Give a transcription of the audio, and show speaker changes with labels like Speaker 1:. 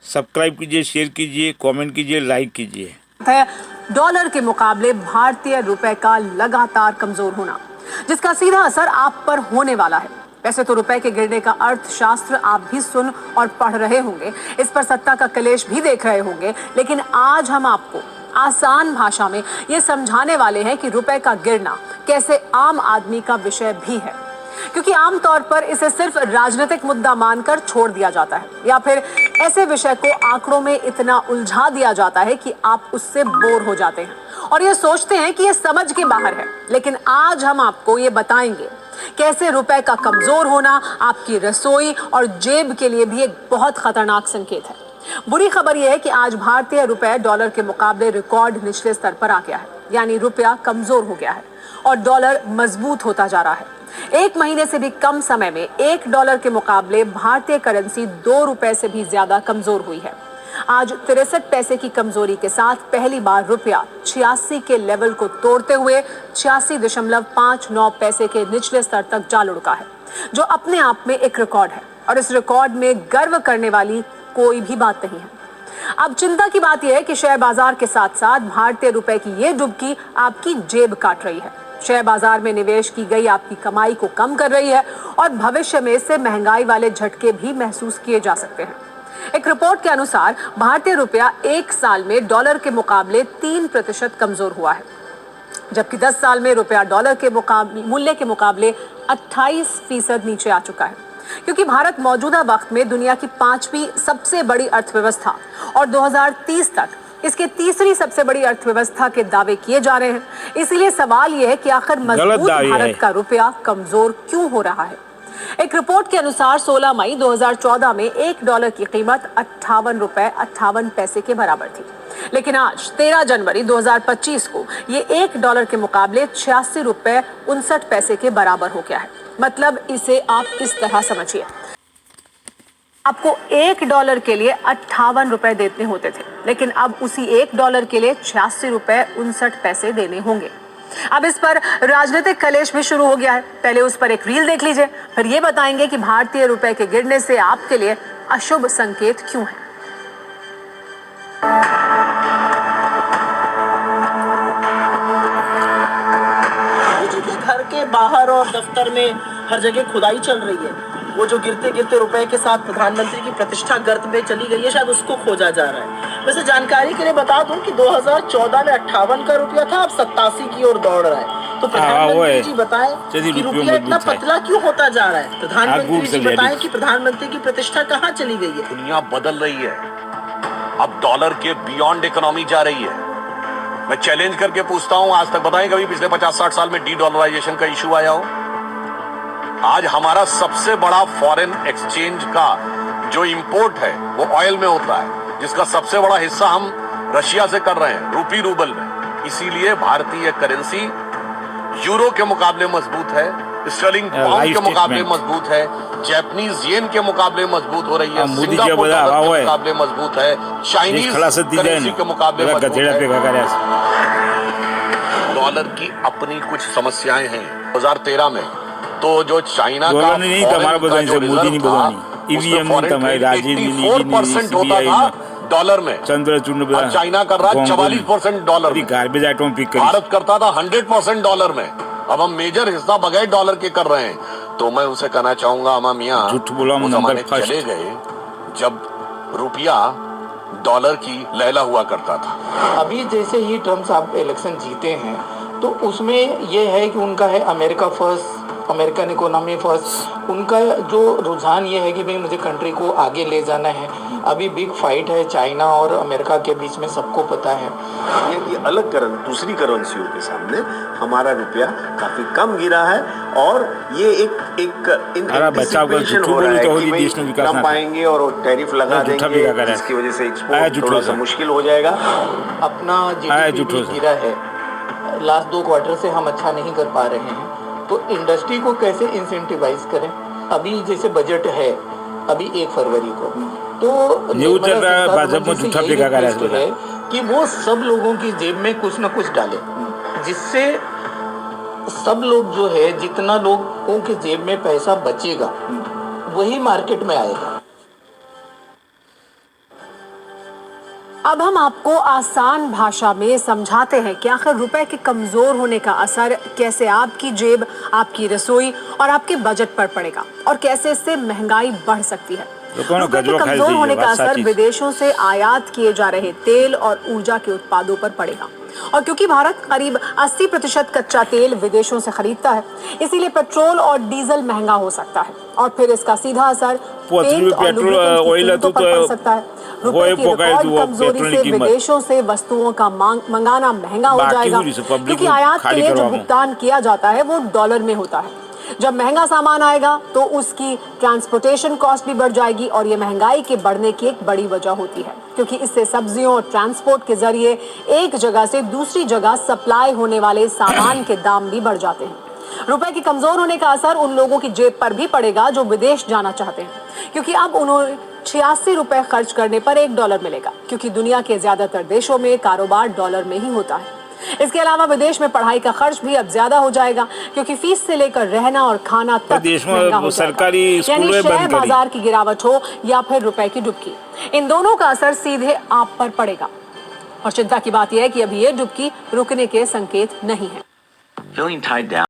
Speaker 1: Subscribe कीजिए, share कीजिए, comment कीजिए, लाइक कीजिए।
Speaker 2: है डॉलर के मुकाबले भारतीय रुपए का लगातार कमजोर होना, जिसका सीधा असर आप पर होने वाला है। वैसे तो रुपए के गिरने का अर्थशास्त्र आप भी सुन और पढ़ रहे होंगे, इस पर सत्ता का कलेश भी देख रहे होंगे, लेकिन आज हम आपको आसान भाषा में ये समझाने वाले हैं कि रुपए का गिरना कैसे आम आदमी का विषय भी है। क्योंकि आमतौर पर इसे सिर्फ राजनीतिक मुद्दा मानकर छोड़ दिया जाता है, या फिर ऐसे विषय को आंकड़ों में इतना उलझा दिया जाता है कि आप उससे बोर हो जाते हैं और ये सोचते हैं कि ये समझ के बाहर है। लेकिन आज हम आपको ये बताएंगे कैसे रुपए का कमजोर होना आपकी रसोई और जेब के लिए भी एक बहुत खतरनाक संकेत है। बुरी खबर यह है कि आज भारतीय रुपए डॉलर के मुकाबले रिकॉर्ड निचले स्तर पर आ गया है, यानी रुपया कमजोर हो गया है और डॉलर मजबूत होता जा रहा है। एक महीने से भी कम समय में $1 के मुकाबले भारतीय करेंसी ₹2 से भी ज्यादा कमजोर हुई है। आज 63 पैसे की कमजोरी के साथ पहली बार रुपया 86 के लेवल को तोड़ते हुए 86.59 पैसे के निचले स्तर तक जा लुढ़का है, जो अपने आप में एक रिकॉर्ड है और इस रिकॉर्ड में गर्व करने वाली कोई भी बात नहीं है। अब चिंता की बात यह है कि शेयर बाजार के साथ साथ भारतीय रुपए की ये डुबकी आपकी जेब काट रही है। शेयर बाजार में निवेश की गई आपकी कमाई को कम कर रही है और भविष्य में इससे महंगाई वाले झटके भी महसूस किए जा सकते हैं। एक रिपोर्ट के अनुसार भारतीय रुपया एक साल में डॉलर के मुकाबले 3% कमजोर हुआ है, जबकि 10 साल में रुपया डॉलर के मूल्य के मुकाबले 28% नीचे आ चुका है। क्योंकि भारत मौजूदा वक्त में दुनिया की 5वीं सबसे बड़ी अर्थव्यवस्था और 2030 तक इसके तीसरी सबसे बड़ी अर्थव्यवस्था के दावे किए जा रहे हैं, इसलिए सवाल यह है कि आखिर मजबूत भारत का रुपया कमजोर क्यों हो रहा है। एक रिपोर्ट के अनुसार 16 मई 2014 में $1 की कीमत ₹58.58 के बराबर थी, लेकिन आज 13 जनवरी 2025 को ये $1 के मुकाबले ₹86.59 के बराबर हो गया है। मतलब इसे आप इस तरह समझिए, आपको $1 के लिए ₹58 देने होते थे, लेकिन अब उसी $1 के लिए ₹86.59 देने होंगे। अब इस पर राजनीतिक कलेश भी शुरू हो गया है। पहले उस पर एक रील देख लीजिए, फिर ये बताएंगे कि भारतीय रुपए के गिरने से आपके लिए अशुभ संकेत क्यों है।
Speaker 3: घर के बाहर और दफ्तर में हर जगह खुदाई चल रही है। वो जो गिरते गिरते रुपए के साथ प्रधानमंत्री की प्रतिष्ठा गर्त में चली गई है, शायद उसको खोजा जा रहा है। वैसे जानकारी के लिए बता दूं कि 2014 में 58 का रुपया था, अब 87 की ओर दौड़ रहा है। तो प्रधानमंत्री जी बताएं कि रुपया इतना पतला क्यों होता जा रहा है। प्रधानमंत्री जी बताएं कि प्रधानमंत्री की प्रतिष्ठा कहाँ चली गई है।
Speaker 4: दुनिया बदल रही है, अब डॉलर के बियॉन्ड इकोनॉमी जा रही है। मैं चैलेंज करके पूछता हूं, आज तक बताएं कभी पिछले 50-60 साल में डी-डॉलराइजेशन का इशू आया हो। आज हमारा सबसे बड़ा फॉरेन एक्सचेंज का जो इंपोर्ट है वो ऑयल में होता है, जिसका सबसे बड़ा हिस्सा हम रशिया से कर रहे हैं रूपी रूबल में। इसीलिए भारतीय करेंसी यूरो के मुकाबले मजबूत है, स्टर्लिंग पाउंड के मुकाबले मजबूत है, जापानीज येन के मुकाबले मजबूत हो रही है, सिंगापुर डॉलर के मुकाबले मजबूत है, चाइनीज करेंसी के मुकाबले मजबूत है। डॉलर की अपनी कुछ समस्याएं हैं। 2013 में तो जो चाइना का
Speaker 1: मोदी नहीं बोलानी, ईवीएम नहीं तमाई, राजीव नहीं,
Speaker 4: 4% होता था डॉलर में,
Speaker 1: चंद्रचूड़
Speaker 4: और चाइना कर रहा है 44% डॉलर में।
Speaker 1: गार्बेज आइटम पिक करी,
Speaker 4: भारत करता था 100% डॉलर में। अब हम मेजर हिस्सा बगैर डॉलर के कर रहे हैं। तो मैं उसे कहना चाहूंगा, अमा मियां,
Speaker 1: झूठ बोला
Speaker 4: वो जमाने चले गए जब रुपया डॉलर की लैला हुआ करता था।
Speaker 5: अभी जैसे ही ट्रम्प साहब इलेक्शन जीते हैं तो उसमें ये है कि उनका है America first, American economy first. उनका जो रुझान ये है कि भाई मुझे कंट्री को आगे ले जाना है। अभी बिग फाइट है चाइना और अमेरिका के बीच में, सबको पता है।
Speaker 6: ये अलग दूसरी करेंसियों के सामने हमारा रुपया काफी कम गिरा है और ये एक एंटिसिपेशन हो रहा है कि भाई ट्रम्प आएंगे और टैरिफ लगा देंगे, जिसकी वजह से एक्सपोर्ट थोड़ा सा मुश्किल हो जाएगा।
Speaker 5: अपना जीडीपी गिरा है, लास्ट 2 क्वार्टर से हम अच्छा नहीं कर पा रहे हैं, तो इंडस्ट्री को कैसे इंसेंटिवाइज करें। अभी जैसे बजट है अभी 1 फरवरी को, तो है कि वो सब लोगों की जेब में कुछ ना कुछ डाले, जिससे सब लोग जो है, जितना लोगों के जेब में पैसा बचेगा वही मार्केट में आएगा।
Speaker 2: अब हम आपको आसान भाषा में समझाते हैं कि आखिर रुपए के कमजोर होने का असर कैसे आपकी जेब, आपकी रसोई और आपके बजट पर पड़ेगा और कैसे इससे महंगाई बढ़ सकती है। रुपए के कमजोर होने का असर विदेशों से आयात किए जा रहे तेल और ऊर्जा के उत्पादों पर पड़ेगा। और क्योंकि भारत करीब 80% कच्चा तेल विदेशों से खरीदता है, इसीलिए पेट्रोल और डीजल महंगा हो सकता है और फिर इसका सीधा असर पेंट और लुब्रिकेंट्स की कीमतों पर पड़ सकता है। रुपए की रिकॉर्ड कमजोरी से विदेशों से वस्तुओं का मंगाना महंगा हो जाएगा, क्योंकि आयात के लिए जो भुगतान किया जाता है वो डॉलर में होता है। जब महंगा सामान आएगा तो उसकी ट्रांसपोर्टेशन कॉस्ट भी बढ़ जाएगी और ये महंगाई के बढ़ने की एक बड़ी वजह होती है, क्योंकि इससे सब्जियों और ट्रांसपोर्ट के जरिए एक जगह से दूसरी जगह सप्लाई होने वाले सामान के दाम भी बढ़ जाते हैं। रुपए के कमजोर होने का असर उन लोगों की जेब पर भी पड़ेगा जो विदेश जाना चाहते हैं, क्योंकि अब उन्हें 86 रुपए खर्च करने पर $1 मिलेगा, क्योंकि दुनिया के ज्यादातर देशों में कारोबार डॉलर में ही होता है। इसके अलावा विदेश में पढ़ाई का खर्च भी अब ज्यादा हो जाएगा, क्योंकि फीस से लेकर रहना और खाना तक महंगा हो जाएगा। यानी शेयर बाजार की गिरावट हो या फिर रुपए की डुबकी, इन दोनों का असर सीधे आप पर पड़ेगा। और चिंता की बात यह है कि अभी ये डुबकी रुकने के संकेत नहीं है।